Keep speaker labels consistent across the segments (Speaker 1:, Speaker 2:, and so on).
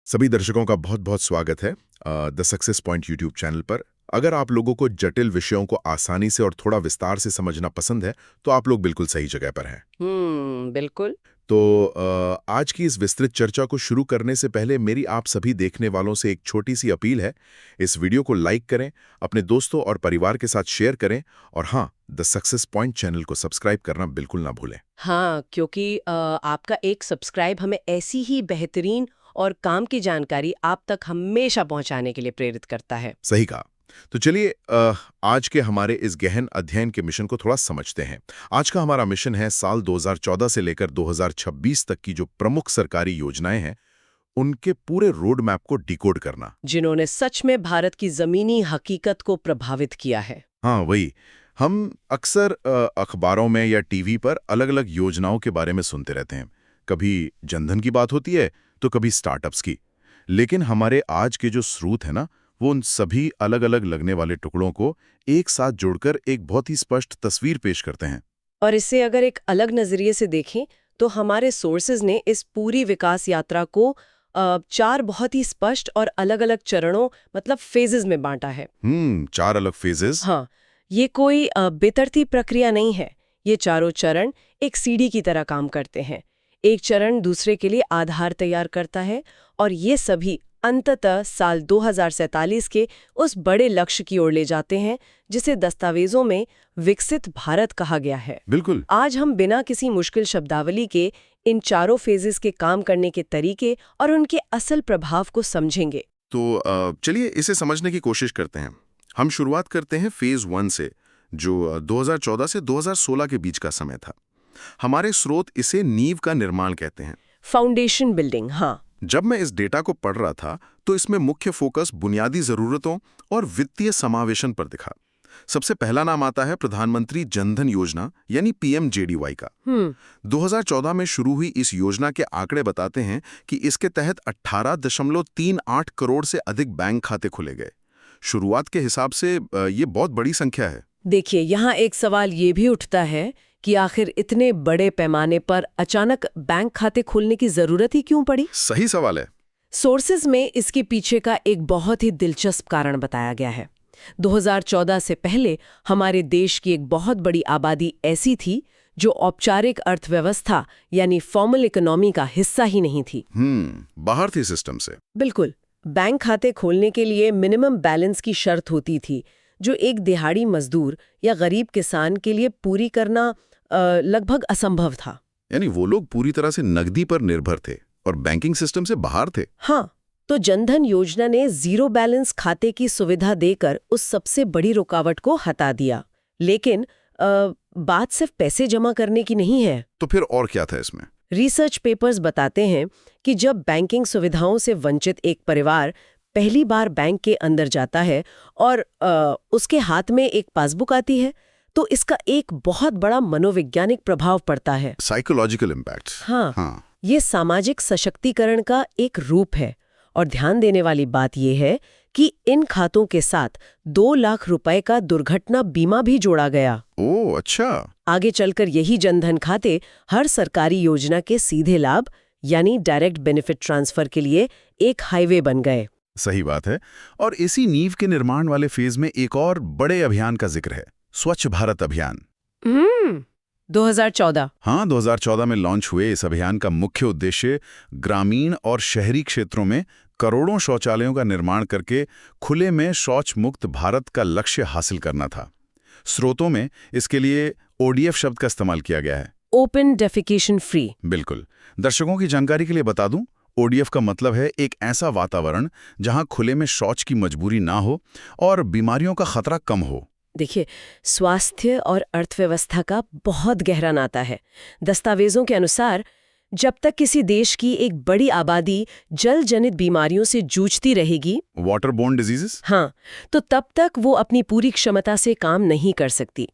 Speaker 1: सभी दर्शकों का बहुत बहुत स्वागत है the success point YouTube channel पर। अगर आप लोगों को जटिल विषयों को आसानी से और थोड़ा विस्तार से समझना पसंद है तो आप लोग बिल्कुल सही जगह पर हैं।
Speaker 2: बिल्कुल।
Speaker 1: तो आज की इस विस्तृत चर्चा को शुरू करने से पहले मेरी आप सभी देखने वालों से एक छोटी सी अपील है। इस वीडियो को लाइक करें, अपने दोस्तों और परिवार के साथ शेयर करें और हाँ, द सक्सेस पॉइंट चैनल को सब्सक्राइब करना बिल्कुल ना भूलें।
Speaker 2: हाँ, क्योंकि आपका एक सब्सक्राइब हमें ऐसी ही बेहतरीन और काम की जानकारी आप तक हमेशा पहुंचाने के लिए प्रेरित करता है।
Speaker 1: सही कहा। तो चलिए आज के हमारे इस गहन अध्ययन के मिशन को थोड़ा समझते हैं। आज का हमारा मिशन है साल 2014 से लेकर 2026 तक की जो प्रमुख सरकारी योजनाएं हैं उनके पूरे रोड मैप को डिकोड करना।
Speaker 2: जिन्होंने सच में भारत की जमीनी हकीकत को प्रभावित किया है।
Speaker 1: हाँ, वही। हम अक्सर अखबारों में या टीवी पर अलग-अलग योजनाओं के बारे में सुनते रहते हैं। कभी जनधन की बात होती है तो कभी स्टार्टअप्स की। लेकिन हमारे आज के जो स्रोत है ना, वो उन सभी अलग-अलग लगने वाले टुकड़ों को एक साथ जोड़कर एक बहुत ही स्पष्ट तस्वीर पेश करते हैं।
Speaker 2: और इसे अगर एक अलग नजरिए से देखें तो हमारे सोर्सेज ने इस पूरी विकास यात्रा को 4 बहुत ही स्पष्ट और अलग-अलग चरणों मतलब फेजेस में बांटा है।
Speaker 1: 4 अलग फेजेस।
Speaker 2: हाँ, ये कोई बेतरतीब प्रक्रिया नहीं है। ये चारों चरण एक सीढ़ी की तरह काम करते हैं। एक चरण दूसरे के लिए आधार तैयार करता है और ये सभी अंततः साल 2047 के उस बड़े लक्ष्य की ओर ले जाते हैं जिसे दस्तावेजों में विकसित भारत कहा गया है।
Speaker 1: बिल्कुल।
Speaker 2: आज हम बिना किसी मुश्किल शब्दावली के इन चारों फेजेस के काम करने के तरीके और उनके असल प्रभाव को समझेंगे।
Speaker 1: तो चलिए इसे समझने की कोशिश करते हैं। हम शुरुआत करते हैं फेज 1 से, जो 2014 से 2016 के बीच का समय था। हमारे स्रोत इसे नींव का निर्माण कहते हैं।
Speaker 2: Foundation building. हाँ,
Speaker 1: जब मैं इस डेटा को पढ़ रहा था तो इसमें मुख्य फोकस बुनियादी जरूरतों और वित्तीय समावेशन पर दिखा। सबसे पहला नाम आता है प्रधानमंत्री जनधन योजना यानी पीएमजेडीवाई का। 2014 में शुरू हुई इस योजना के आंकड़े बताते हैं कि इसके तहत 18.38 करोड़ से अधिक बैंक खाते खुले गए। शुरुआत के हिसाब से ये बहुत बड़ी संख्या है।
Speaker 2: देखिए, यहाँ एक सवाल ये भी उठता है कि आखिर इतने बड़े पैमाने पर अचानक बैंक खाते खोलने की जरूरत ही क्यों पड़ी?
Speaker 1: सही सवाल है।
Speaker 2: सोर्सेज में इसके पीछे का एक बहुत ही दिलचस्प कारण बताया गया है। 2014 से पहले हमारे देश की एक बहुत बड़ी आबादी ऐसी थी जो औपचारिक अर्थव्यवस्था यानी फॉर्मल इकोनॉमी का हिस्सा ही नहीं थी।
Speaker 1: बाहर थी सिस्टम से।
Speaker 2: बिल्कुल। बैंक खाते खोलने के लिए मिनिमम बैलेंस की शर्त होती थी, जो एक दिहाड़ी मजदूर या गरीब किसान के लिए पूरी करना लगभग असंभव था।
Speaker 1: यानी वो लोग पूरी तरह से नकदी पर निर्भर थे और बैंकिंग सिस्टम से बाहर थे।
Speaker 2: हाँ, तो जनधन योजना ने जीरो बैलेंस खाते की सुविधा देकर उस सबसे बड़ी रुकावट को हटा दिया। लेकिन बात सिर्फ पैसे जमा करने की नहीं है।
Speaker 1: तो फिर और क्या था इसमें?
Speaker 2: रिसर्च पेपर्स बताते हैं कि जब बैंकिंग सुविधाओं से वंचित एक परिवार पहली बार बैंक के अंदर जाता है और उसके हाथ में एक पासबुक आती है तो इसका एक बहुत बड़ा मनोवैज्ञानिक प्रभाव पड़ता है।
Speaker 1: Psychological impact.
Speaker 2: हाँ, ये सामाजिक सशक्तिकरण का एक रूप है। और ध्यान देने वाली बात यह है कि इन खातों के साथ 2 लाख रुपए का दुर्घटना बीमा भी जोड़ा गया।
Speaker 1: ओह, अच्छा।
Speaker 2: आगे चलकर यही जनधन खाते हर सरकारी योजना के सीधे लाभ यानी डायरेक्ट बेनिफिट ट्रांसफर के लिए एक हाईवे बन गए।
Speaker 1: सही बात है। और इसी नींव के निर्माण वाले फेज में एक और बड़े अभियान का जिक्र है, स्वच्छ भारत अभियान।
Speaker 2: 2014।
Speaker 1: हाँ, 2014 में लॉन्च हुए इस अभियान का मुख्य उद्देश्य ग्रामीण और शहरी क्षेत्रों में करोड़ों शौचालयों का निर्माण करके खुले में शौच मुक्त भारत का लक्ष्य हासिल करना था। स्रोतों में इसके लिए ओडीएफ शब्द का इस्तेमाल किया गया है,
Speaker 2: ओपन डेफिकेशन फ्री।
Speaker 1: बिल्कुल। दर्शकों की जानकारी के लिए बता दूं, ओडीएफ का मतलब है एक ऐसा वातावरण जहां खुले में शौच की मजबूरी ना हो और बीमारियों का खतरा कम हो।
Speaker 2: देखिए, स्वास्थ्य और अर्थव्यवस्था का बहुत गहरा नाता है। दस्तावेजों के अनुसार जब तक किसी देश की एक बड़ी आबादी जल जनित बीमारियों से जूझती रहेगी,
Speaker 1: वाटर बोर्न डिजीजेस,
Speaker 2: हाँ, तो तब तक वो अपनी पूरी क्षमता से काम नहीं कर सकती।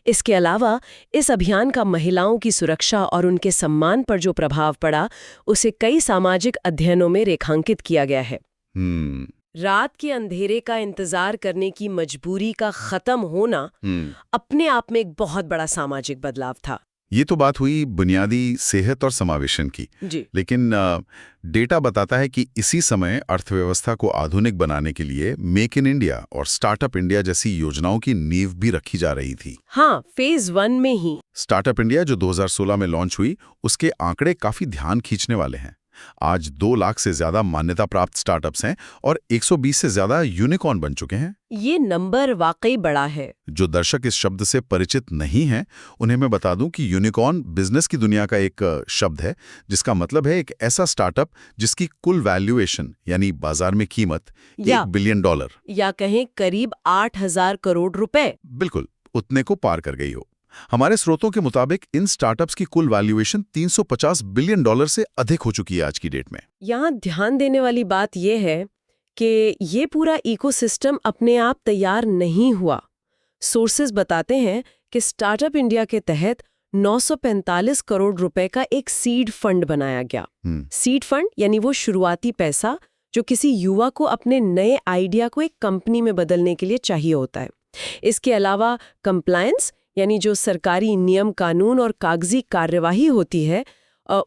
Speaker 2: इसके अलावा इस अभियान का महिलाओं की सुरक्षा और उनके सम्मान पर जो प्रभाव पड़ा, उसे कई सामाजिक अध्ययनों में रेखांकित किया गया है। रात के अंधेरे का इंतजार करने की मजबूरी का खत्म होना अपने आप में एक बहुत बड़ा सामाजिक बदलाव था।
Speaker 3: ये तो बात हुई बुनियादी सेहत और समावेशन की।
Speaker 2: जी।
Speaker 3: लेकिन डेटा बताता है कि इसी समय अर्थव्यवस्था को आधुनिक बनाने के लिए मेक इन इंडिया और स्टार्टअप इंडिया जैसी योजनाओं की नींव भी रखी जा रही थी।
Speaker 2: हाँ, फेज 1 में ही।
Speaker 3: स्टार्टअप इंडिया जो 2016 में लॉन्च हुई, उसके आंकड़े काफी ध्यान खींचने वाले हैं। आज 2 लाख से ज्यादा मान्यता प्राप्त स्टार्टअप्स हैं और 120 से ज्यादा यूनिकॉर्न बन चुके हैं।
Speaker 2: ये नंबर वाकई बड़ा है।
Speaker 3: जो दर्शक इस शब्द से परिचित नहीं हैं, उन्हें मैं बता दूं कि यूनिकॉर्न बिजनेस की दुनिया का एक शब्द है, जिसका मतलब है एक ऐसा स्टार्टअप जिसकी कुल वैल्यूएशन यानी बाजार में कीमत $1 बिलियन
Speaker 2: या कहें करीब 8,000 करोड़ रुपए।
Speaker 3: बिल्कुल उतने को पार कर गई हो। हमारे स्रोतों के मुताबिक इन स्टार्टअप्स की कुल वैल्यूएशन $350 बिलियन से अधिक हो चुकी है आज की डेट में।
Speaker 2: यहाँ ध्यान देने वाली बात यह है कि ये पूरा इकोसिस्टम अपने आप तैयार नहीं हुआ। सोर्सेज बताते हैं कि स्टार्टअप इंडिया के तहत 945 करोड़ रुपए का एक सीड फंड बनाया गया। सीड फंड यानी वो शुरुआती पैसा जो किसी युवा को अपने नए आइडिया को एक कंपनी में बदलने के लिए चाहिए होता है। इसके अलावा कंप्लायंस यानी जो सरकारी नियम कानून और कागजी कार्यवाही होती है,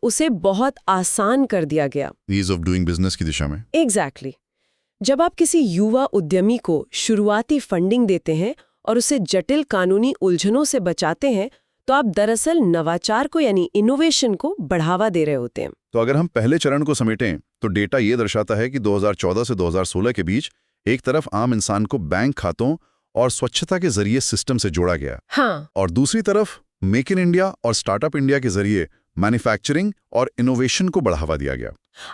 Speaker 2: उसे बहुत आसान कर दिया गया।
Speaker 3: ईज ऑफ डूइंग बिजनेस की दिशा में।
Speaker 2: एग्जैक्टली। जब आप किसी युवा उद्यमी को शुरुआती फंडिंग देते हैं और उसे जटिल कानूनी उलझनों से बचाते हैं, तो आप दरअसल नवाचार को यानी इनोवेशन को बढ़ावा दे रहे होते हैं।
Speaker 3: तो अगर हम पहले चरण को समेटें तो डेटा ये दर्शाता है कि 2014 से 2016 के बीच एक तरफ आम इंसान को बैंक खातों और स्वच्छता के जरिए सिस्टम से जोड़ा गया।
Speaker 2: हाँ।
Speaker 3: और दूसरी तरफ मेक इन इंडिया और स्टार्टअप इंडिया के जरिए मैन्युफैक्चरिंग और इनोवेशन को बढ़ावा दिया गया।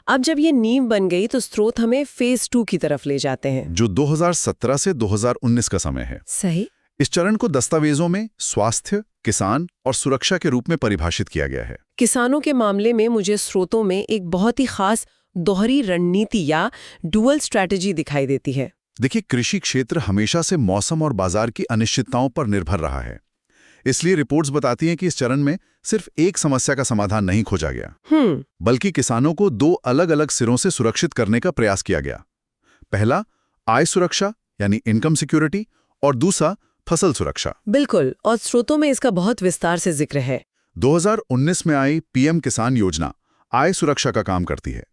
Speaker 2: अब जब ये नींव बन गई तो स्रोत हमें फेज 2 की तरफ ले जाते हैं,
Speaker 3: जो 2017 से 2019 का समय है।
Speaker 2: सही।
Speaker 3: इस चरण को दस्तावेजों में स्वास्थ्य, किसान और सुरक्षा के रूप में परिभाषित किया गया है।
Speaker 2: किसानों के मामले में मुझे स्रोतों में एक बहुत ही खास दोहरी रणनीति या डुअल स्ट्रैटेजी दिखाई देती है।
Speaker 3: देखिए, कृषि क्षेत्र हमेशा से मौसम और बाजार की अनिश्चितताओं पर निर्भर रहा है। इसलिए रिपोर्ट्स बताती हैं कि इस चरण में सिर्फ एक समस्या का समाधान नहीं खोजा गया, बल्कि किसानों को 2 अलग-अलग सिरों से सुरक्षित करने का प्रयास किया गया। पहला, आय सुरक्षा यानी इनकम सिक्योरिटी, और दूसरा, फसल सुरक्षा।
Speaker 2: बिल्कुल, और स्रोतों में इसका बहुत विस्तार से जिक्र है।
Speaker 3: 2019 में आई पीएम किसान योजना आय सुरक्षा का काम करती है।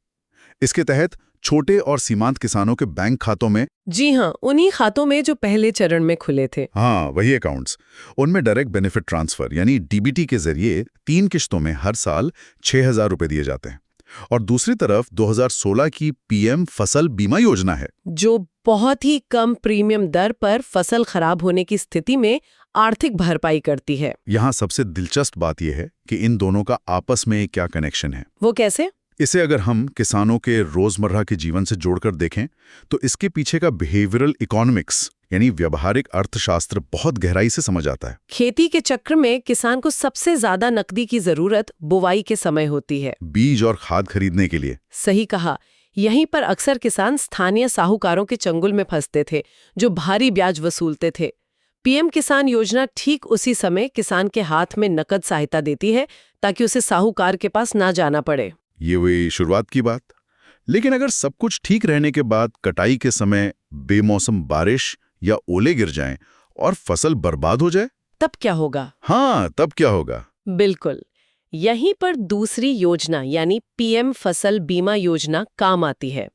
Speaker 3: इसके तहत छोटे और सीमांत किसानों के बैंक खातों में,
Speaker 2: जी हाँ, उन्हीं खातों में जो पहले चरण में खुले थे,
Speaker 3: हाँ वही अकाउंट्स, उनमें डायरेक्ट बेनिफिट ट्रांसफर यानी डीबीटी के जरिए 3 किश्तों में हर साल 6,000 रुपए दिए जाते हैं। और दूसरी तरफ 2016 की पीएम फसल बीमा योजना है,
Speaker 2: जो बहुत ही कम प्रीमियम दर पर फसल खराब होने की स्थिति में आर्थिक भरपाई करती है।
Speaker 3: यहाँ सबसे दिलचस्प बात यह है कि इन दोनों का आपस में क्या कनेक्शन है।
Speaker 2: वो कैसे?
Speaker 3: इसे अगर हम किसानों के रोजमर्रा के जीवन से जोड़कर देखें तो इसके पीछे का बिहेवियरल इकोनॉमिक्स यानी व्यवहारिक अर्थशास्त्र बहुत गहराई से समझ आता है।
Speaker 2: खेती के चक्र में किसान को सबसे ज्यादा नकदी की जरूरत बुवाई के समय होती है,
Speaker 3: बीज और खाद खरीदने के लिए।
Speaker 2: सही कहा। यहीं पर अक्सर किसान स्थानीय साहूकारों के चंगुल में फंसते थे, जो भारी ब्याज वसूलते थे। पीएम किसान योजना ठीक उसी समय किसान के हाथ में नकद सहायता देती है ताकि उसे साहूकार के पास ना जाना पड़े।
Speaker 3: ये हुई शुरुआत की बात। लेकिन अगर सब कुछ ठीक रहने के बाद कटाई के समय बेमौसम बारिश या ओले गिर जाएं और फसल बर्बाद हो जाए,
Speaker 2: तब क्या होगा?
Speaker 3: हाँ, तब क्या होगा?
Speaker 2: बिल्कुल, यहीं पर दूसरी योजना यानी पीएम फसल बीमा योजना काम आती है।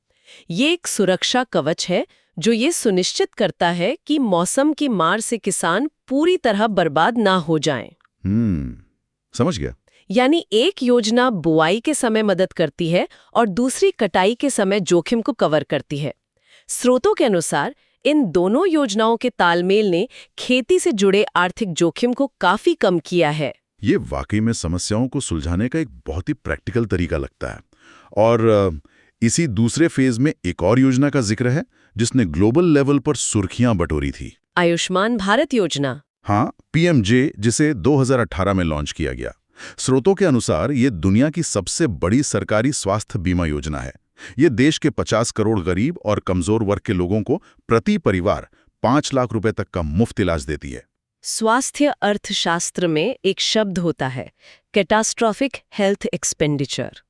Speaker 2: ये एक सुरक्षा कवच है जो ये सुनिश्चित करता है कि मौसम की मार से किसान पूरी तरह बर्बाद ना हो जाएं।
Speaker 3: समझ गया।
Speaker 2: यानी एक योजना बुआई के समय मदद करती है और दूसरी कटाई के समय जोखिम को कवर करती है। स्रोतों के अनुसार इन दोनों योजनाओं के तालमेल ने खेती से जुड़े आर्थिक जोखिम को काफी कम किया है।
Speaker 3: ये वाकई में समस्याओं को सुलझाने का एक बहुत ही प्रैक्टिकल तरीका लगता है। और इसी दूसरे फेज में एक और योजना का जिक्र है जिसने ग्लोबल लेवल पर सुर्खियां बटोरी थी।
Speaker 2: आयुष्मान भारत योजना।
Speaker 3: हाँ, पीएमजे, जिसे 2018 में लॉन्च किया गया। स्रोतों के अनुसार ये दुनिया की सबसे बड़ी सरकारी स्वास्थ्य बीमा योजना है। ये देश के 50 करोड़ गरीब और कमजोर वर्ग के लोगों को प्रति परिवार 5 लाख रुपए तक का मुफ्त इलाज देती है।
Speaker 2: स्वास्थ्य अर्थशास्त्र में एक शब्द होता है, कैटास्ट्रॉफिक हेल्थ एक्सपेंडिचर।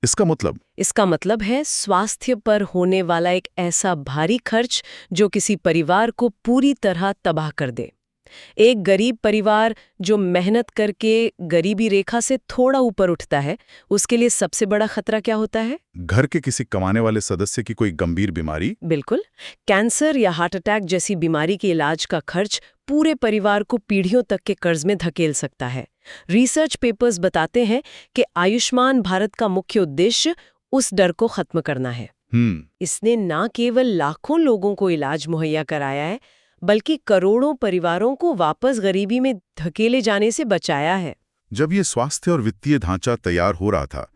Speaker 3: इसका मतलब
Speaker 2: है स्वास्थ्य पर होने वाला एक ऐसा भारी खर्च जो किसी परिवार को पूरी तरह तबाह कर दे। एक गरीब परिवार जो मेहनत करके गरीबी रेखा से थोड़ा ऊपर उठता है, उसके लिए सबसे बड़ा खतरा क्या होता है?
Speaker 3: घर के किसी कमाने वाले सदस्य की कोई गंभीर बीमारी।
Speaker 2: बिल्कुल। कैंसर या हार्ट अटैक जैसी बीमारी के इलाज का खर्च पूरे परिवार को पीढ़ियों तक के कर्ज में धकेल सकता है। रिसर्च पेपर्स बताते हैं कि आयुष्मान भारत का मुख्य उद्देश्य उस डर को खत्म करना है। इसने न केवल लाखों लोगों को इलाज मुहैया कराया है, बल्कि करोड़ों परिवारों को वापस गरीबी में धकेले जाने से बचाया है।
Speaker 3: जब ये स्वास्थ्य और वित्तीय ढांचा तैयार हो रहा था,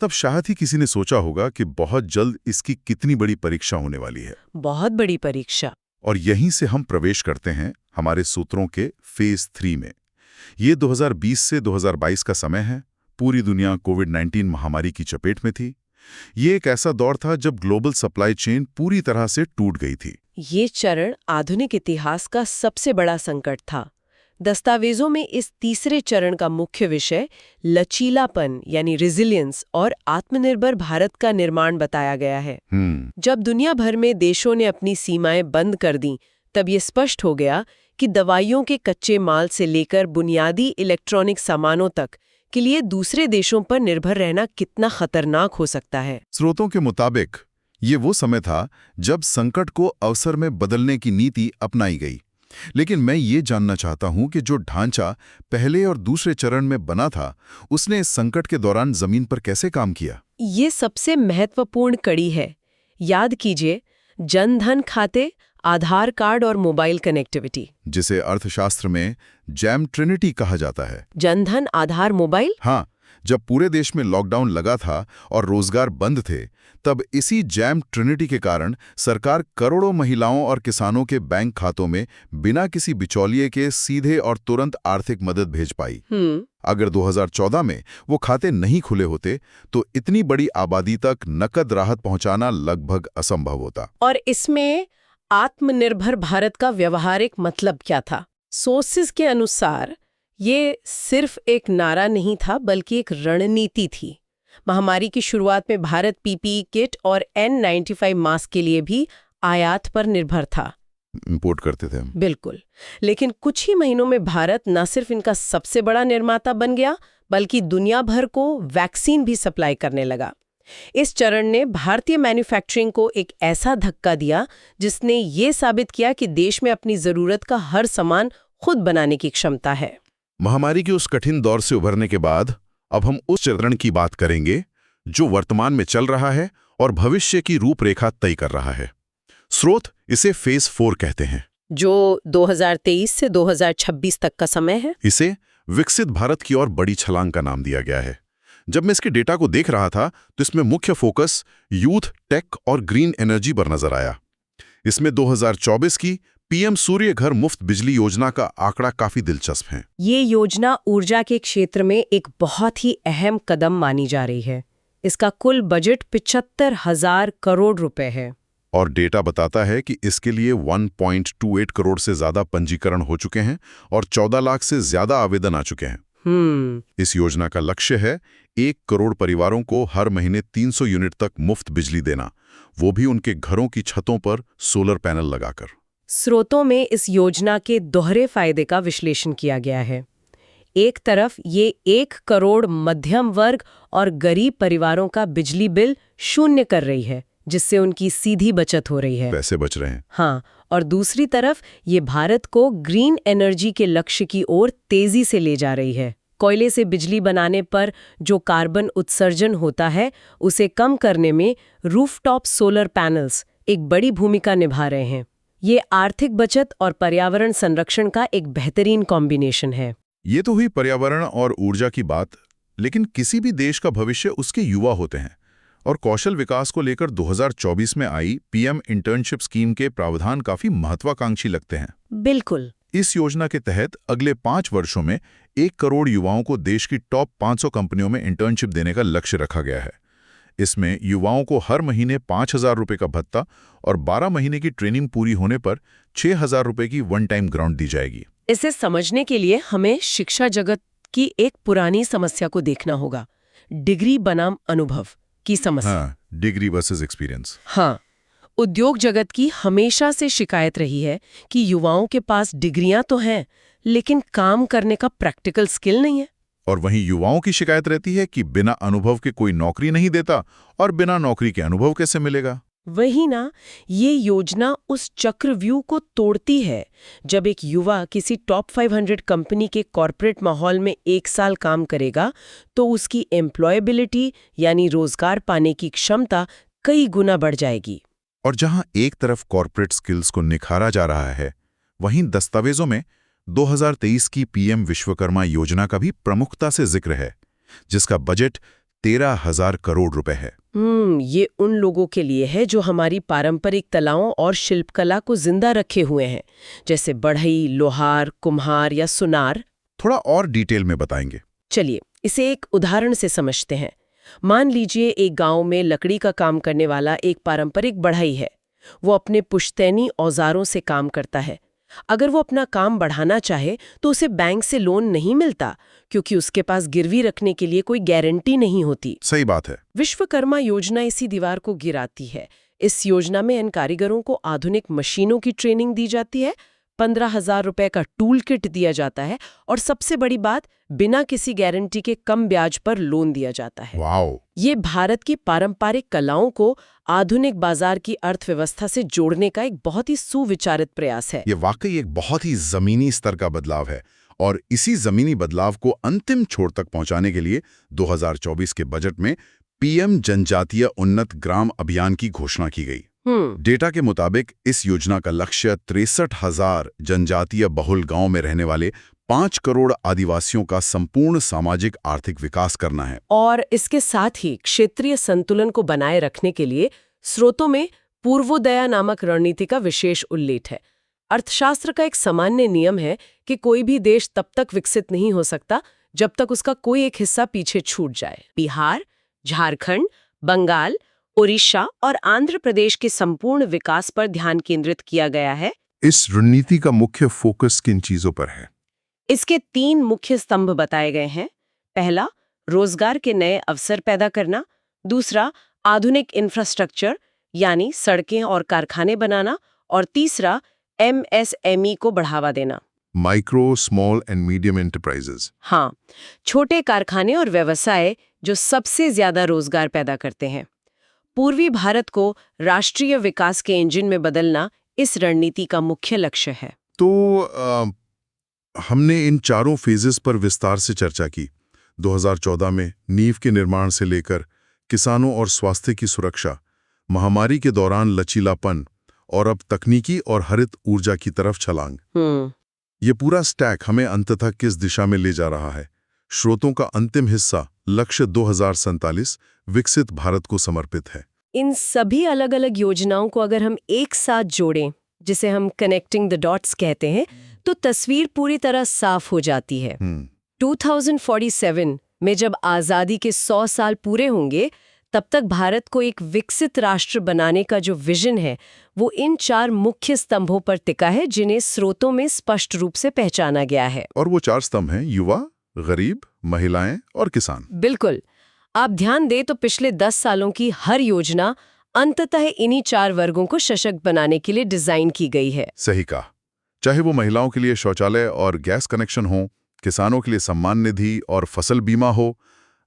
Speaker 3: तब शायद ही किसी ने सोचा होगा कि बहुत जल्द इसकी कितनी बड़ी परीक्षा होने वाली है।
Speaker 2: बहुत बड़ी परीक्षा।
Speaker 3: और यहीं से हम प्रवेश करते हैं हमारे सूत्रों के फेज 3 में। ये 2020 से 2022 का समय है। पूरी दुनिया कोविड-19 महामारी की चपेट में थी। ये एक ऐसा दौर था जब ग्लोबल सप्लाई चेन पूरी तरह से टूट गई थी।
Speaker 2: ये चरण आधुनिक इतिहास का सबसे बड़ा संकट था। दस्तावेजों में इस तीसरे चरण का मुख्य विषय लचीलापन यानी रेजिलियंस और आत्मनिर्भर भारत का निर्माण बताया गया है। जब दुनिया भर में देशों ने अपनी सीमाएं बंद कर दी, तब ये स्पष्ट हो गया कि दवाइयों के कच्चे माल से लेकर बुनियादी इलेक्ट्रॉनिक सामानों तक के लिए दूसरे देशों पर निर्भर रहना कितना खतरनाक हो सकता है।
Speaker 3: स्रोतों के मुताबिक ये वो समय था जब संकट को अवसर में बदलने की नीति अपनाई गई। लेकिन मैं ये जानना चाहता हूं कि जो ढांचा पहले और दूसरे चरण में बना था, उसने इस संकट के दौरान जमीन पर कैसे काम किया?
Speaker 2: ये सबसे महत्वपूर्ण कड़ी है। याद कीजिए, जन धन खाते, आधार कार्ड और मोबाइल कनेक्टिविटी,
Speaker 3: जिसे अर्थशास्त्र में जैम ट्रिनिटी कहा जाता है।
Speaker 2: जन धन, आधार, मोबाइल।
Speaker 3: हाँ, जब पूरे देश में लॉकडाउन लगा था और रोजगार बंद थे, तब इसी जैम ट्रिनिटी के कारण सरकार करोड़ों महिलाओं और किसानों के बैंक खातों में बिना किसी बिचौलिए के सीधे और तुरंत आर्थिक मदद भेज पाई। अगर 2014 में वो खाते नहीं खुले होते, तो इतनी बड़ी आबादी तक नकद राहत पहुंचाना लगभग असंभव होता।
Speaker 2: और इसमें आत्मनिर्भर भारत का व्यवहारिक मतलब क्या था? सोर्सेज के अनुसार ये सिर्फ एक नारा नहीं था, बल्कि एक रणनीति थी। महामारी की शुरुआत में भारत पीपीई किट और N95 मास्क के लिए भी आयात पर निर्भर था।
Speaker 3: इंपोर्ट करते थे हम।
Speaker 2: बिल्कुल। लेकिन कुछ ही महीनों में भारत न सिर्फ इनका सबसे बड़ा निर्माता बन गया, बल्कि दुनिया भर को वैक्सीन भी सप्लाई करने लगा। इस चरण ने भारतीय मैन्युफैक्चरिंग को एक ऐसा धक्का दिया जिसने ये साबित किया कि देश में अपनी जरूरत का हर सामान खुद बनाने की क्षमता है।
Speaker 3: महामारी के उस कठिन दौर से उभरने के बाद अब हम उस चरण की बात करेंगे जो वर्तमान में चल रहा है और भविष्य की रूपरेखा तय कर रहा है। स्रोत इसे फेज 4 कहते हैं,
Speaker 2: जो 2023 से 2026 तक का समय है।
Speaker 3: इसे विकसित भारत की ओर बड़ी छलांग का नाम दिया गया है। जब मैं इसके डेटा को देख रहा था, तो इसमें मुख्य फोकस यूथ, टेक और ग्रीन एनर्जी पर नजर आया। इसमें 2024 की पीएम सूर्य घर मुफ्त बिजली योजना का आंकड़ा काफी दिलचस्प है।
Speaker 2: ये योजना ऊर्जा के क्षेत्र में एक बहुत ही अहम कदम मानी जा रही है। इसका कुल बजट 75,000 करोड़ रुपए है।
Speaker 3: और डेटा बताता है कि इसके लिए 1.28 करोड़ से ज्यादा पंजीकरण हो चुके हैं और 14 लाख से ज्यादा आवेदन आ चुके हैं। इस योजना का लक्ष्य है 1 करोड़ परिवारों को हर महीने 300 यूनिट तक मुफ्त बिजली देना, वो भी उनके घरों की छतों पर सोलर पैनल लगाकर।
Speaker 2: स्रोतों में इस योजना के दोहरे फायदे का विश्लेषण किया गया है। एक तरफ ये 1 करोड़ मध्यम वर्ग और गरीब परिवारों का बिजली बिल शून्य कर रही है, जिससे उनकी सीधी बचत हो रही है,
Speaker 3: पैसे बच रहे हैं।
Speaker 2: हाँ, और दूसरी तरफ ये भारत को ग्रीन एनर्जी के लक्ष्य की ओर तेजी से ले जा रही है। कोयले से बिजली बनाने पर जो कार्बन उत्सर्जन होता है, उसे कम करने में रूफटॉप सोलर पैनल्स एक बड़ी भूमिका निभा रहे हैं। ये आर्थिक बचत और पर्यावरण संरक्षण का एक बेहतरीन कॉम्बिनेशन है।
Speaker 3: ये तो हुई पर्यावरण और ऊर्जा की बात, लेकिन किसी भी देश का भविष्य उसके युवा होते हैं, और कौशल विकास को लेकर 2024 में आई पीएम इंटर्नशिप स्कीम के प्रावधान काफी महत्वाकांक्षी लगते हैं।
Speaker 2: बिल्कुल।
Speaker 3: इस योजना के तहत अगले 5 वर्षों में 1 करोड़ युवाओं को देश की टॉप 500 कंपनियों में इंटर्नशिप देने का लक्ष्य रखा गया है। इसमें युवाओं को हर महीने 5,000 रुपये का भत्ता और 12 महीने की ट्रेनिंग पूरी होने पर 6,000 रुपये की वन टाइम ग्रांट दी जाएगी।
Speaker 2: इसे समझने के लिए हमें शिक्षा जगत की एक पुरानी समस्या को देखना होगा, डिग्री बनाम अनुभव की समस्या।
Speaker 3: हाँ, डिग्री वर्सेस एक्सपीरियंस।
Speaker 2: हाँ, उद्योग जगत की हमेशा से शिकायत रही है कि युवाओं के पास डिग्रियां तो हैं, लेकिन काम करने का प्रैक्टिकल स्किल नहीं है।
Speaker 3: और वहीं युवाओं की शिकायत रहती है कि बिना अनुभव के कोई नौकरी नहीं देता, और बिना नौकरी के अनुभव कैसे मिलेगा।
Speaker 2: वही ना, ये योजना उस चक्रव्यूह को तोड़ती है। जब एक युवा किसी टॉप 500 कंपनी के कॉर्पोरेट माहौल में 1 साल काम करेगा, तो उसकी एम्प्लॉयबिलिटी यानी रोजगार पाने की क्षमता कई गुना बढ़ जाएगी।
Speaker 3: और जहां एक तरफ कॉर्पोरेट स्किल्स को निखारा जा रहा है, वहीं दस्तावेजों में 2023 की पीएम विश्वकर्मा योजना का भी प्रमुखता से जिक्र है, जिसका बजट 13,000 करोड़ रुपए है।
Speaker 2: ये उन लोगों के लिए है जो हमारी पारंपरिक कलाओं और शिल्पकला को जिंदा रखे हुए हैं, जैसे बढ़ई, लोहार, कुम्हार या सुनार।
Speaker 3: थोड़ा और डिटेल में बताएंगे।
Speaker 2: चलिए इसे एक उदाहरण से समझते हैं। मान लीजिए एक गांव में लकड़ी का काम करने वाला एक पारंपरिक बढ़ई है। वो अपने पुश्तैनी औजारों से काम करता है। अगर वो अपना काम बढ़ाना चाहे तो उसे बैंक से लोन नहीं मिलता, क्योंकि उसके पास गिरवी रखने के लिए कोई गारंटी नहीं होती।
Speaker 3: सही बात है।
Speaker 2: विश्वकर्मा योजना इसी दीवार को गिराती है। इस योजना में इन कारीगरों को आधुनिक मशीनों की ट्रेनिंग दी जाती है, 15,000 रुपए का टूल किट दिया जाता है, और सबसे बड़ी बात, बिना किसी गारंटी के कम ब्याज पर लोन दिया जाता है।
Speaker 3: वाओ!
Speaker 2: ये भारत की पारंपरिक कलाओं को आधुनिक बाजार की अर्थव्यवस्था से जोड़ने का एक बहुत ही सुविचारित प्रयास है।
Speaker 3: ये वाकई एक बहुत ही जमीनी स्तर का बदलाव है, और इसी जमीनी बदलाव को अंतिम छोर तक पहुंचाने के लिए 2024 के बजट में पीएम जनजातीय उन्नत ग्राम अभियान की घोषणा की गई। डेटा के मुताबिक इस योजना का लक्ष्य 63,000 जनजातीय बहुल गांव में रहने वाले 5 करोड़ आदिवासियों का संपूर्ण सामाजिक आर्थिक विकास करना है।
Speaker 2: और इसके साथ ही क्षेत्रीय संतुलन को बनाए रखने के लिए स्रोतों में पूर्वोदया नामक रणनीति का विशेष उल्लेख है। अर्थशास्त्र का एक सामान्य नियम है कि कोई भी देश तब तक विकसित नहीं हो सकता जब तक उसका कोई एक हिस्सा पीछे छूट जाए। बिहार, झारखंड, बंगाल, ओडिशा और आंध्र प्रदेश के संपूर्ण विकास पर ध्यान केंद्रित किया गया है।
Speaker 3: इस रणनीति का मुख्य फोकस किन चीजों पर है?
Speaker 2: इसके 3 मुख्य स्तंभ बताए गए हैं। पहला, रोजगार के नए अवसर पैदा करना। दूसरा, आधुनिक इंफ्रास्ट्रक्चर यानी सड़कें और कारखाने बनाना। और तीसरा, MSME को बढ़ावा देना।
Speaker 3: Micro, small and medium enterprises.
Speaker 2: हाँ, छोटे कारखाने और व्यवसाय जो सबसे ज्यादा रोजगार पैदा करते हैं। पूर्वी भारत को राष्ट्रीय विकास के इंजन में बदलना इस रणनीति का मुख्य लक्ष्य है।
Speaker 3: तो हमने इन चारों फेजेस पर विस्तार से चर्चा की। 2014 में नींव के निर्माण से लेकर किसानों और स्वास्थ्य की सुरक्षा, महामारी के दौरान लचीलापन, और अब तकनीकी और हरित ऊर्जा की तरफ छलांग। ये पूरा स्टैक हमें अंततः किस दिशा में ले जा रहा है? स्रोतों का अंतिम हिस्सा लक्ष्य 2047 विकसित भारत को समर्पित है।
Speaker 2: इन सभी अलग अलग योजनाओं को अगर हम एक साथ जोड़ें, जिसे हम कनेक्टिंग द डॉट्स कहते हैं, तो तस्वीर पूरी तरह साफ हो जाती है। 2047 में जब आज़ादी के 100 साल पूरे होंगे, तब तक भारत को एक विकसित राष्ट्र बनाने का जो विजन है, वो इन 4 मुख्य स्तंभों पर टिका है, जिन्हें स्रोतों में स्पष्ट रूप से पहचाना गया है।
Speaker 3: और वो 4 स्तंभ हैं: युवा, गरीब, महिलाएं और किसान।
Speaker 2: बिल्कुल। आप ध्यान दें तो पिछले 10 सालों की हर योजना अंततः इन्हीं 4 वर्गों को सशक्त बनाने के लिए डिजाइन की गई है।
Speaker 3: सही कहा। चाहे वो महिलाओं के लिए शौचालय और गैस कनेक्शन हो, किसानों के लिए सम्मान निधि और फसल बीमा हो,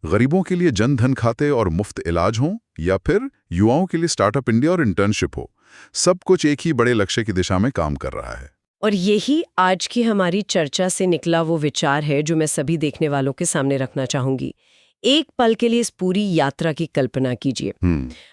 Speaker 3: गरीबों के लिए जन धन खाते और मुफ्त इलाज हो, या फिर युवाओं के लिए स्टार्टअप इंडिया और इंटर्नशिप हो, सब कुछ एक ही बड़े लक्ष्य की दिशा में काम कर रहा है।
Speaker 2: और यही आज की हमारी चर्चा से निकला वो विचार है जो मैं सभी देखने वालों के सामने रखना चाहूंगी। एक पल के लिए इस पूरी यात्रा की कल्पना कीजिए।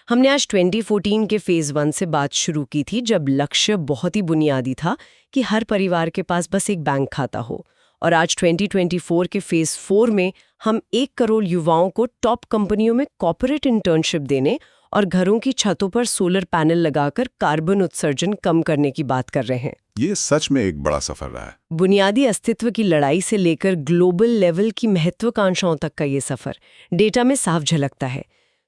Speaker 2: हमने आज 2014 के फेज 1 से बात शुरू की थी, जब लक्ष्य बहुत ही बुनियादी था कि हर परिवार के पास बस एक बैंक खाता हो। और आज 2024 के फेज 4 में हम 1 करोड़ युवाओं को टॉप कंपनियों में कॉर्पोरेट इंटर्नशिप देने और घरों की छतों पर सोलर पैनल लगाकर कार्बन उत्सर्जन कम करने की बात कर रहे हैं।
Speaker 3: ये सच में एक बड़ा सफर रहा है।
Speaker 2: बुनियादी अस्तित्व की लड़ाई से लेकर ग्लोबल लेवल की महत्वाकांक्षाओं तक का ये सफर डेटा में साफ झलकता है।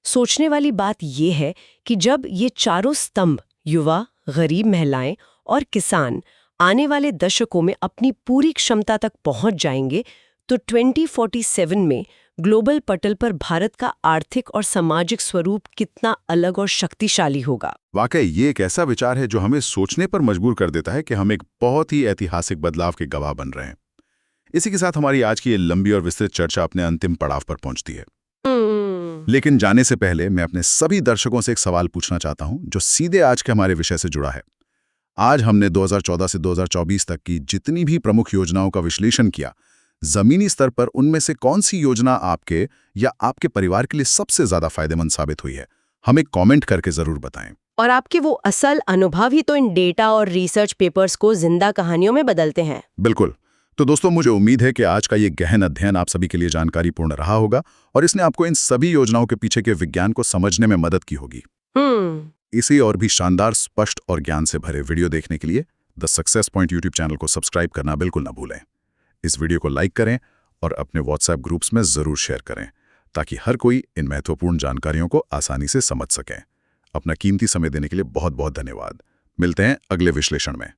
Speaker 2: सोचने वाली बात ये है कि जब ये चारों स्तंभ, युवा, गरीब, महिलाएं और किसान, आने वाले दशकों में अपनी पूरी क्षमता तक पहुंच जाएंगे, तो 2047 में ग्लोबल पटल पर भारत का आर्थिक और सामाजिक स्वरूप कितना अलग और शक्तिशाली होगा।
Speaker 3: वाकई ये एक ऐसा विचार है जो हमें सोचने पर मजबूर कर देता है कि हम एक बहुत ही ऐतिहासिक बदलाव के गवाह बन रहे हैं। इसी के साथ हमारी आज की ये लंबी और विस्तृत चर्चा अपने अंतिम पड़ाव पर पहुंचती है। लेकिन जाने से पहले मैं अपने सभी दर्शकों से एक सवाल पूछना चाहता हूं जो सीधे आज के हमारे विषय से जुड़ा है। आज हमने 2014 से 2024 तक की जितनी भी प्रमुख योजनाओं का विश्लेषण किया, जमीनी स्तर पर उनमें से कौन सी योजना आपके या आपके परिवार के लिए सबसे ज्यादा फायदेमंद साबित हुई है? हमें कमेंट करके जरूर बताएं।
Speaker 2: और आपके वो असल अनुभव ही तो इन डेटा और रिसर्च पेपर्स को जिंदा कहानियों में बदलते हैं।
Speaker 3: बिल्कुल। तो दोस्तों, मुझे उम्मीद है कि आज का ये गहन अध्ययन आप सभी के लिए जानकारीपूर्ण रहा होगा और इसने आपको इन सभी योजनाओं के पीछे के विज्ञान को समझने में मदद की होगी। इसी और भी शानदार, स्पष्ट और ज्ञान से भरे वीडियो देखने के लिए the success point YouTube channel को सब्सक्राइब करना बिल्कुल ना भूलें। इस वीडियो को लाइक करें और अपने व्हाट्सएप ग्रुप्स में जरूर शेयर करें ताकि हर कोई इन महत्वपूर्ण जानकारियों को आसानी से समझ सकें। अपना कीमती समय देने के लिए बहुत बहुत धन्यवाद। मिलते हैं अगले विश्लेषण में।